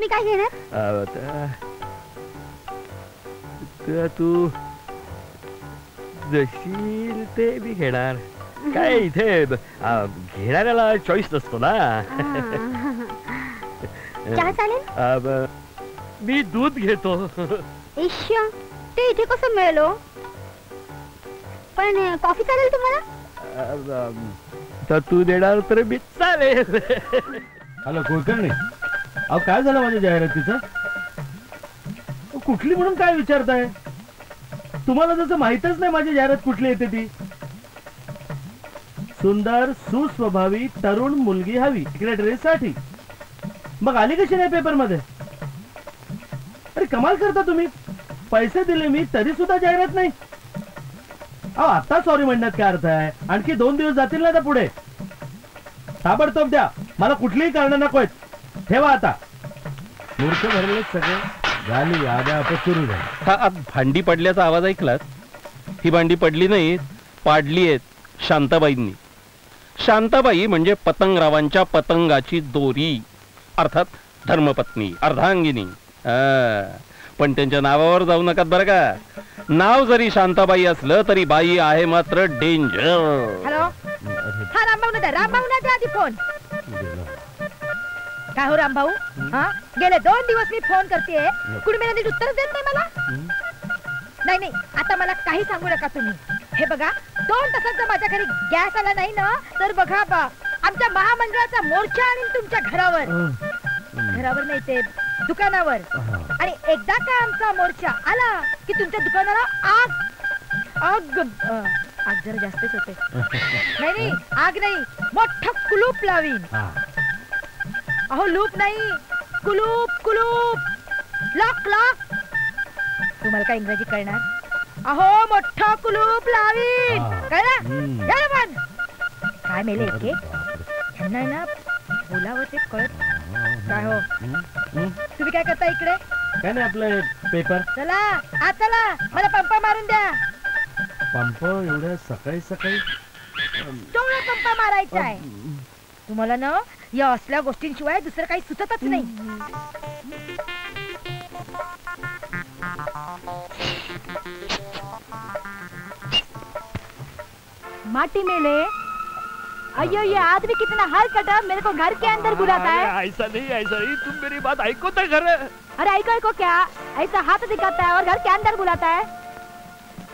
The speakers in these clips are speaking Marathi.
तुम्ही काय घेणार? तू जशी ते मी घेणार. काय इथे घेणाऱ्याला चॉईस नसतो ना. चहा चालेल? मी दूध घेतो. ईश्य, ते इथे कसं मिळालो? पण कॉफी चालेल तुम्हाला? तर तू देणार तर मी चालेल. हॅलो कुलकर्णी, अहो काय झालं माझ्या जाहिरातीचं? कुठली म्हणून काय विचारताय? तुम्हाला जसं माहितच नाही माझी जाहिरात कुठली येते ती. सुंदर सुस्वभावी तरुण मुलगी हवी सेक्रेटरीसाठी. मग आली कशी नाही पेपर मध्ये? अरे कमाल करता तुम्ही. पैसे दिले मी तरी सुद्धा जाहिरात नाही. अहो आता सॉरी म्हणण्यात काय अर्थ आहे? आणखी 2 दिवस जातील ना पुढे. ताबडतोब द्या, मला कुठलीही कारण नकोय. ठेवा आता. मूर्ख भरले सगळे. झाली आद्या आपण सुरू झाली. भांडी पडल्याचा आवाज ऐकलात? ही भांडी पडली नाही, पाडली आहेत शांताबाईंनी. शांताबाई म्हणजे पतंगरावांच्या पतंगाची दोरी, अर्थात धर्मपत्नी, अर्धांगिनी. पण त्यांच्या नावावर जाऊ नका बरं का. नाव जरी शांताबाई असलं तरी बाई आहे मात्र डेंजर. हॅलो, हा रामभाऊ ना, रामभाऊ ना, आधी फोन. काय हो रामभाऊ, हा गेले 2 दिवस मी फोन करतेय, कुणी मला नीट उत्तर देत नाही मला. नाही आता मला काही सांगू नका तुम्ही. हे बघा, 2 तासात जर माझ्या घरी गॅस आला नाही ना तर बघा आमच्या महामंडळाचा मोर्चा आणि तुमच्या घरावर नाही ते दुकानावर. आणि एकदा का आमचा मोर्चा आला की तुमच्या दुकानाला आग जरा जास्तच होते. नाही आग नाही, मोठं कुलूप लावीन. अहो लूप नाही, कुलूप लॉक. तुम्हाला काय इंग्रजी कळणार? अहो मोठं कुलूप लावीन, कळलं? काय मेले इतके? त्यांना ना बोलावं ते कळत काय. हो तुम्ही काय करता इकडे? काय नाही, आपलं पेपर. चला आत चला, मला पंपा मारून द्या. पंप एवढ्या सकाळी सकाळी? तेवढा पंपा मारायचा आहे तुम्हाला ना. या असल्या गोष्टींशिवाय दुसरं काही सुचतच नाही. माटी मेले, अयो ये आदमी कितना हाल कटा, मेरे को घर के अंदर बुलाता है. ऐसा नहीं, तुम मेरी बात ऐको तो घर. अरे ऐको क्या? ऐसा हाथ दिखाता है और घर के अंदर बुलाता है.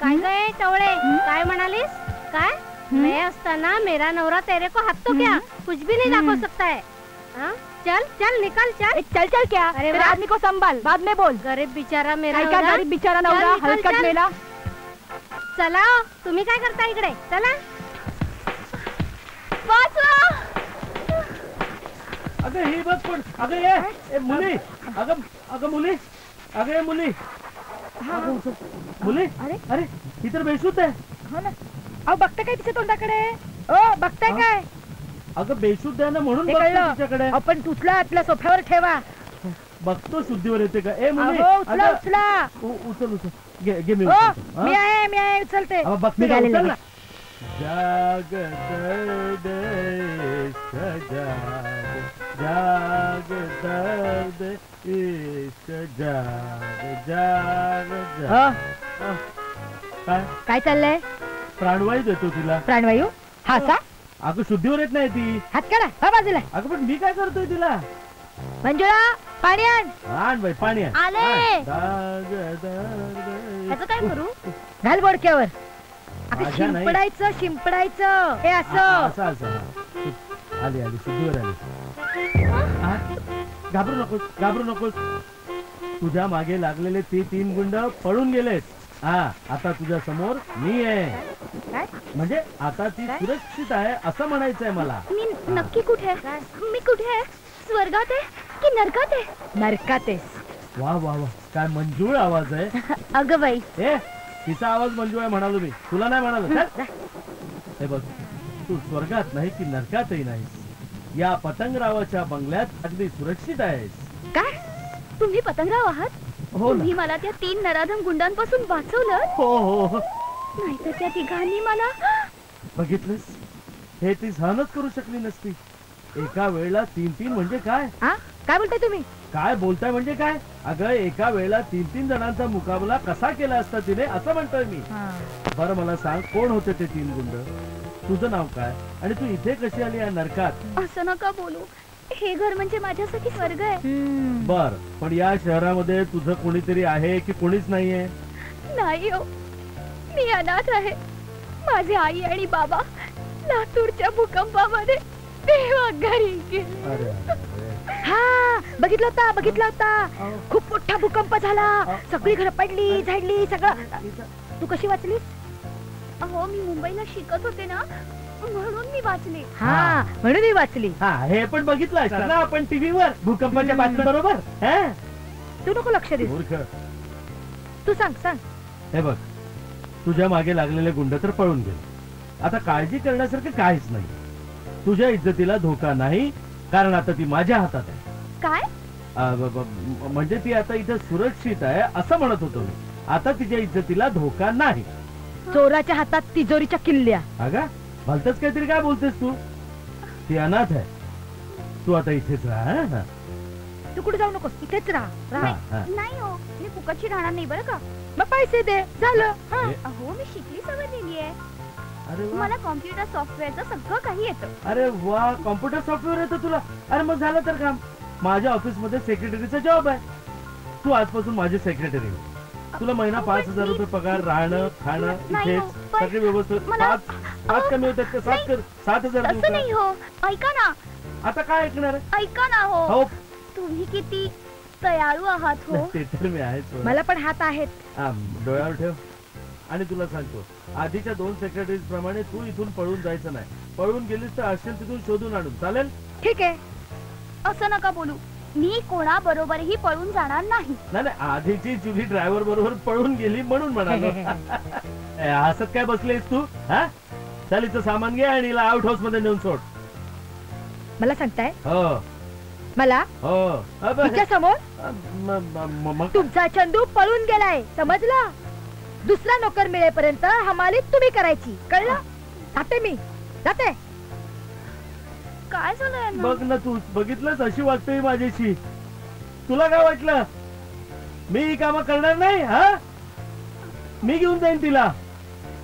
काय गए टवळे, काय म्हणालीस? काय मैं असताना मेरा नवरा तेरे को हाथ तो क्या कुछ भी नहीं दाखव सकता है. चल निकल चल. चल क्या? अरे आदमी को संभाल, बाद में बोल. गरीब बिचारा मेरा गरीब बिचारा नवरा हलकट मेला. चला तुम्ही काय करता इकडे? चला. अगं ही बस पण. अगं ये मुली, अगं मुली, अगं ये मुली. मुली, अरे ही तर बेशुद्ध आहे. हो ना. अहो बघताय काय तिच्या तोंडाकडे? ओ बघताय काय? अगं बेशुद्ध आहे ना म्हणून बघतो तिच्याकडे. आपण तुटला आपल्या सोफ्यावर ठेवा. बघतो शुद्धीवर येते का? ए मुली उचल. घे मी आहे उचलते. बघते. जाग दर्द इश्क जाग. काय चाललंय? प्राणवायू देतो तिला. प्राणवायू? हासा? अगं शुद्धीवर येत नाही ती. हात काढा, हा बाजूला. अगं पण मी काय करतोय तिला? मंजुळा पाणी आण बाई, पाणी आले. त्याचं काय करू? घाल बोडक्यावर. शिंपडायचं हे असं. आली शुद्धीवर आली. घाबरू नकोस. तुझ्या मागे लागलेले ते 3 गुंड पळून गेलेत. आता तुझ्या समोर मी आहे. म्हणजे आता ती सुरक्षित आहे असं म्हणायचंय मला. मी नक्की कुठे? मी कुठे आहे? स्वर्गात आहे की नरकात आहे? नरकात आहे. वा वा वा, काय मंजूळ आवाज आहे. अगं बाई, तिचा आवाज मंजूळ आहे म्हणालो मी, तुला नाही म्हणालो. हे बघ, तू स्वर्गात नाही की नरकातही नाही. या पतंगरावाच्या बंगल्यात अगदी सुरक्षित आहेस. काय तुम्ही पतंगराव आहात? हो. तुम्ही मला त्या 3 नराधम गुंडांपासून वाचवलं. हो. नाहीतर त्या तिघांनी मला. बघितलंस, हे ती सहनच करू शकली नसती. एका वेळेला 3 म्हणजे काय? काय बोलताय तुम्ही? काय बोलताय म्हणजे काय? अगं एका वेळेला 3 जणांचा मुकाबला कसा केला असता तिने असं म्हणतोय मी. बरं मला सांग, कोण होते ते 3 गुंड? तुझं नाव काय आणि तू इथे कशी आली या नरकात? असं नका बोलू, हे घर म्हणजे माझ्यासाठी स्वर्ग आहे. बर, पण या शहरामध्ये तुझं कोणीतरी आहे की कोणीच नाहीये? नाही हो, मी अनाथ आहे. माझे आई आणि बाबा लातूरच्या भूकंपामध्ये देवघरी गेले. अरे अरे. हा बघितला होता. खूप मोठा भूकंप झाला, सगळी घरं पडली झाडली सगळं. तू कशी वाचलीस? अहो, मी मुंबईला शिकत होते ना, म्हणून मी वाचले. हा म्हणून मी वाचली. हा, हे पण बघितलं असतं ना आपण टीव्हीवर भूकंपाच्या बातम्या बरोबर. तू नको लक्ष दे. मूर्ख. तू सांग. हे बघ, तुझ्या मागे लागलेले गुंड तर पळून गेले. आता काळजी करण्यासारखं काहीच नाही. तुझ्या इज्जतीला धोका नाही, कारण आता ती माझ्या हातात आहे. काय? म्हणजे ती आता इथे सुरक्षित आहे असं म्हणत होतो मी. आता तिच्या इज्जतीला धोका नाही. चोराच्या हातात तिजोरीच्या किल्ल्या. अगं भलतच काहीतरी काय बोलतेस तू? ती अनाथ आहे. तू आता इथेच राहा. हा? तू कुठे जाऊ नकोस, इथेच राहा. हा. नाही हो, मी फुकटची राहणार नाही बरं का. मग पैसे दे, झालं. अहो, मी शिकली सवरलेली आहे. अरे वा, मला कॉम्प्युटर सॉफ्टवेअरचं सगळं काही येतं. अरे वा, कॉम्प्युटर सॉफ्टवेअर येतं तुला? अरे मग झालं तर काम. माझ्या ऑफिस मध्ये सेक्रेटरीचा जॉब आहे. तू आजपासून माझी सेक्रेटरी हो. तुला महिना 5,000 रुपये पगार, राहणं खाणं नाही इथेच हो, पण सगळी व्यवस्थित. मला- 5 कमी होतात का? 7 कर. 7,000 देऊ तसं नाही का? हो, ऐका ना. आता काय ऐकणार आहे? ऐका ना हो, हो, तुम्ही किती दयाळू आहात हो. ते तर मी आहेच. मला पण हात आहेत. डोळ्यावर ठेव. आणि तुला सांगतो, आधीच्या 2 सेक्रेटरीज प्रमाणे तू इथून पळून जायचं नाही. पळून गेलीस तर असेल तिथून शोधून आणून चालेल. ठीक आहे. असं नका बोलू, मी कोणाबरोबरही पळून जाणार नाही. नाही नाही, आधीची जुली ड्रायव्हर बरोबर पळून गेली म्हणून म्हणालो. हसत काय बसलेस तू? हा, चल हिचं सामान घे आणि हिला आउट हाऊस मध्ये नेऊन सोड. मला सांगताय? हो मला हो. तिच्या समोर मग तुमचा चंदू पळून गेलाय, समजला? दुसरा नोकर मिळेपर्यंत हमाली तुम्ही करायची, कळलं? जाते. काय झालं यांना? बघ ना, तू बघितलंच अशी वागतोय माझ्याशी. तुला काय वाटलं मी ही कामं करणार नाही? हा, मी घेऊन जाईन तिला.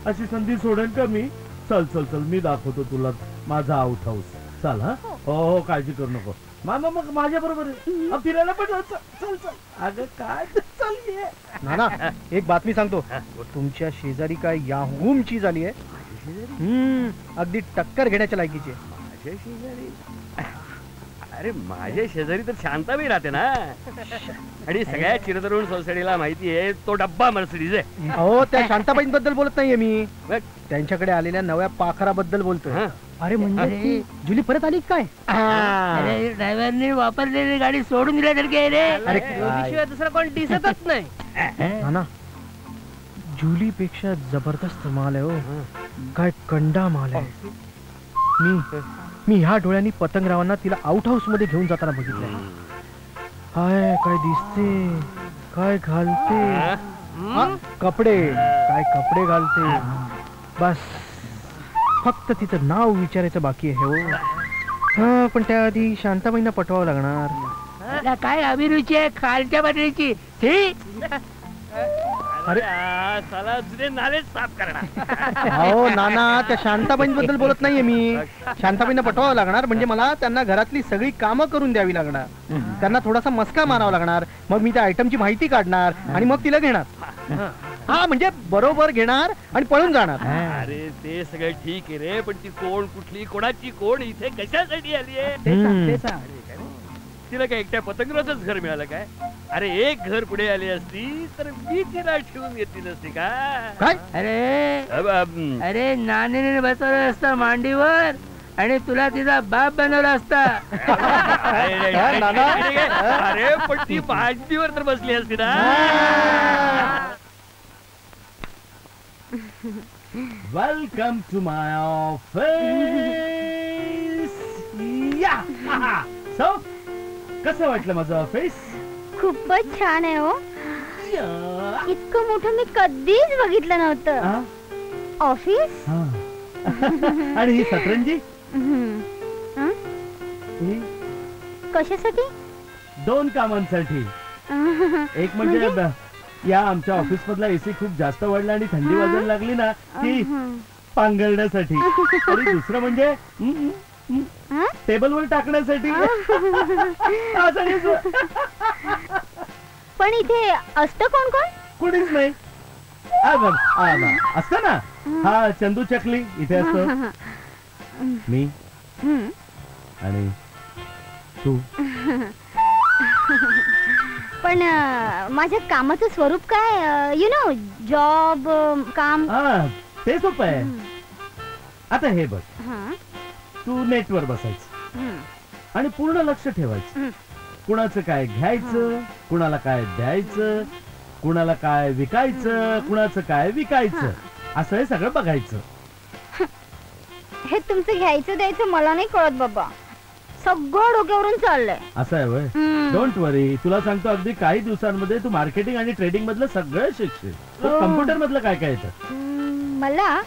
अशी संधी सोडेन का मी? चल चल चल, मी दाखवतो तुला माझा आउट हाऊस. चल. हा, हो, काळजी करू नको. मामा मग माझ्या बरोबर फिरायला पण चल चल चल. अगं काय चल ये. नाना, एक बातमी सांगतो. तुमच्या शेजारी काय याहूम चीज आली आहे. अगदी टक्कर घेण्याच्या लायकीची आहे. माझ्या शेजारी? अरे माझ्या शेजारी तर शांताबाई राहते ना, आणि सगळ्या चिरतरुण सोसायटीला माहिती आहे तो डब्बा मर्सिडीज आहे. अहो, त्या शांताबाईंबद्दल बोलत नाहीये मी. बघ. त्यांच्याकडे आलेल्या नव्या पाखराबद्दल बोलतोय. हा. अरे म्हणजे जुली परत आली काय? अरे ड्रायव्हरने वापरलेली गाडी सोडून दिल्यासारखी आहे रे. अरे शिवाय दुसरा कोण दिसतच नाही. नाना, जुली पेक्षा जबरदस्त माल आहे हो. काय कंडा माल आहे. मी ह्या डोळ्यांनी पतंगरावांना तिला आउट हाऊस मध्ये घेऊन जाताना बघितलंय. काय दिसते, काय घालते, कपडे, काय कपडे घालते. बस फक्त तिचं नाव विचारायचं बाकी आहे हो. हा, पण त्याआधी शांताबाईंना पटवावं लागणार. काय अभिरुची आहे खालच्या पातळीची. अरे चला जुने नाले साफ करणार. हो नाना, त्या शांताबाईंबद्दल बोलत नाहीये मी. शांताबाईंना पटवावं लागणार म्हणजे मला त्यांना घरातली सगळी कामं करून द्यावी लागणार. त्यांना थोडासा मस्का मारावा लागणार. मग मी त्या आयटमची माहिती काढणार आणि मग तिला घेणार. हा, म्हणजे बरोबर घेणार आणि पळून जाणार. अरे ते सगळं ठीक आहे रे, पण ती कोण, कुठली, कोणाची कोण, इथे कशासाठी आली आहे? तिला काय एकट्या पतंगरावचंच घर मिळालं काय? अरे एक घर पुढे आली असती तर मी तिला ठेवून घेतली नसती का? काय? अरे नानीने बसवलं असतं मांडीवर आणि तुला तिचा बाप बनवला असता. अरे पण ती मांडीवर तर बसली असती ना. Welcome to my office. So कसं वाटलं माझं ऑफिस? खूपच छान आहे हो. इतकं मोठं मी कधीच बघितलं नव्हतं. ऑफिस आणि ही सतरंजी कशासाठी? 2 कामांसाठी. एक म्हणजे या आमच्या ऑफिस मधला एसी खूप जास्त वाढला आणि थंडी वाजायला लागली ना की पांघरण्यासाठी. आणि दुसरं म्हणजे टेबलवर टाकण्यासाठी. पण इथे असतं कोण कोण? कुणीच नाही. असतं ना, हा चंदू चकली इथे असतो, मी आणि तू. पण माझ्या कामाचं स्वरूप काय? यु नो, जॉब, काम. ते सोपं आहे. आता हे बघ, तू नेटवर बसायचं आणि पूर्ण लक्ष ठेवायचं. कुणाचं काय घ्यायचं, कुणाला काय द्यायचं, कुणाला काय विकायचं, कुणाचं काय विकायचं, असं हे सगळं बघायचं. हे तुमचं घ्यायचं द्यायचं मला नाही कळत बाबा. सगळं डोक्यावरून चाललंय. असं आहे वय. डोंट वरी, तुला सांगतो अगदी काही दिवसांमध्ये तू मार्केटिंग आणि ट्रेडिंग मधलं सगळं शिकशील. कम्प्युटर मधलं काय काय येतं? मला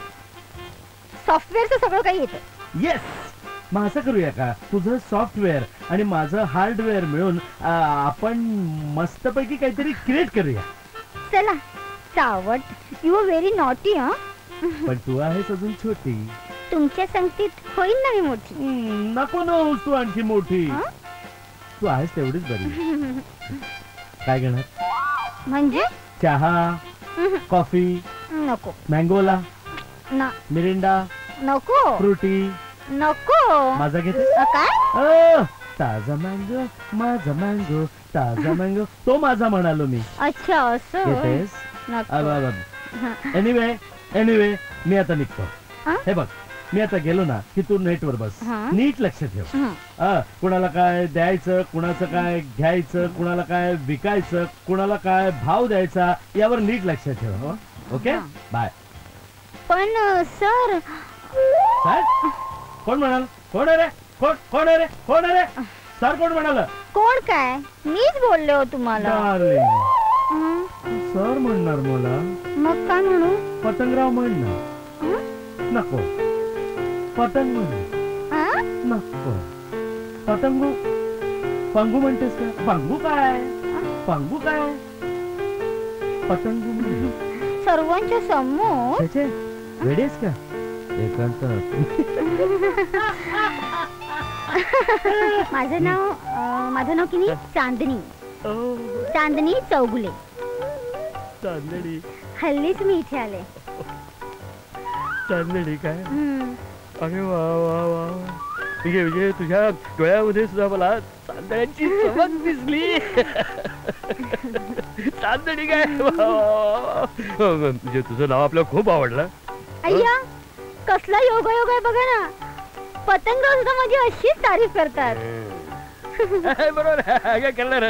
सॉफ्टवेअरचं सगळं काही येतं. येस. मग असं करूया का, तुझं सॉफ्टवेअर आणि माझं हार्डवेअर मिळून आपण मस्तपैकी काहीतरी क्रिएट करूया. चला. चावट, यू आर व्हेरी नॉटी. पण तू आहेस अजून छोटी. तुमच्या संगतीत होईल ना मी मोठी. नको ना तू आणखी मोठी. तू आहेस तेवढीच बरी. काय घेणार? म्हणजे चहा, कॉफी, नको. मँगोला, मिरिंडा, नको. फ्रुटी, नको. माझा घेते काय? ताजा मँगो, माझा मँगो, ताजा मँगो. तो माझा म्हणालो मी. अच्छा असं. घेतेस? एनिवे मी आता निघतो. हे बघ, मी आता गेलो ना की तू नेटवर बस. नीट लक्ष ठेव. कुणाला काय द्यायचं, कुणाचं काय घ्यायचं, कुणाला काय विकायचं, कुणाला काय भाव द्यायचा, यावर नीट लक्ष ठेव. Okay, bye. पण सर. सर कोण म्हणाल? कोण आहे रे? कोण आहे रे? कोण आहे रे? सर कोण म्हणाल? कोण काय? मीच बोलले हो तुम्हाला. सर म्हणणार मला. मग काय म्हणू? पतंगराव म्हणणार. नको. पतंग म्हण. नको. पतंगू. पंगू म्हणतेस का? पंगू काय? पंगू काय? पतंगू म्हण. सर्वांच्या समोर. वेडेस का? एकांत. माझं नाव की नाही चांदणी. चांदणी चौगुले. चांदणी. हल्लीच मी इथे आले. चांदणी काय? अरे वा वा वा. म्हणजे तुझ्या डोळ्यामध्ये सुद्धा मला चांदण्याची चमक दिसली. चांदणी काय? म्हणजे तुझं नाव आपल्याला खूप आवडलं. अय्या, कसला योगायोग आहे बघा ना. पतंगराव सुद्धा माझी अशीच तारीफ करतात. बरोबर. काय करणार,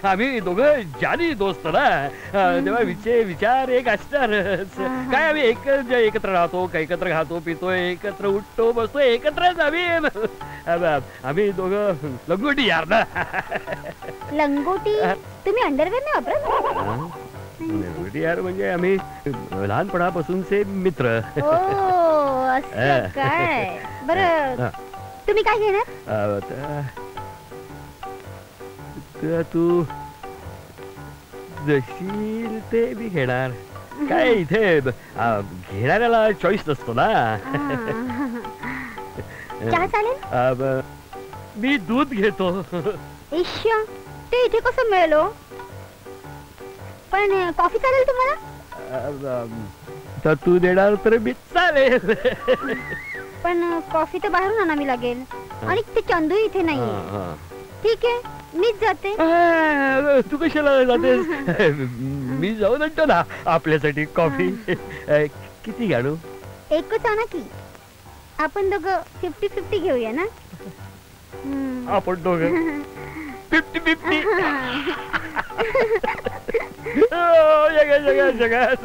आम्ही दोघं जानी दोस्त ना, तेव्हा विचार एक असणारच. काय आम्ही एकत्र राहतो, एकत्र खातो पितो, एकत्र उठतो बसतो, एकत्रच आम्ही दोघं लंगोटी यार ना. लंगोटी? तुम्ही अंडरवेअर नाही वापरत? लंगोटी यार म्हणजे आम्ही लहानपणापासूनचे मित्र. असं काय? बरं, तुम्ही काय घेणार? तू जशील ते मी घेणार. काय इथे घेणाऱ्याला चॉईस नसतो ना. चहा चालेल? मी दूध घेतो. ईश्या, ते इथे कसं मिळेल? पण कॉफी चालेल तुम्हाला? तर तू देणार तर मी चालेल. पण कॉफी तर बाहेरून आणावी लागेल आणि ते चंदू इथे नाही. ठीक आहे, मीच जाते. तू कशाला जातेस? मी जाऊन आणतो ना आपल्यासाठी कॉफी. किती गाडू? एकच आणा की. आपण दोघं 50-50 घेऊया ना. आपण दोघं 50-50. जगात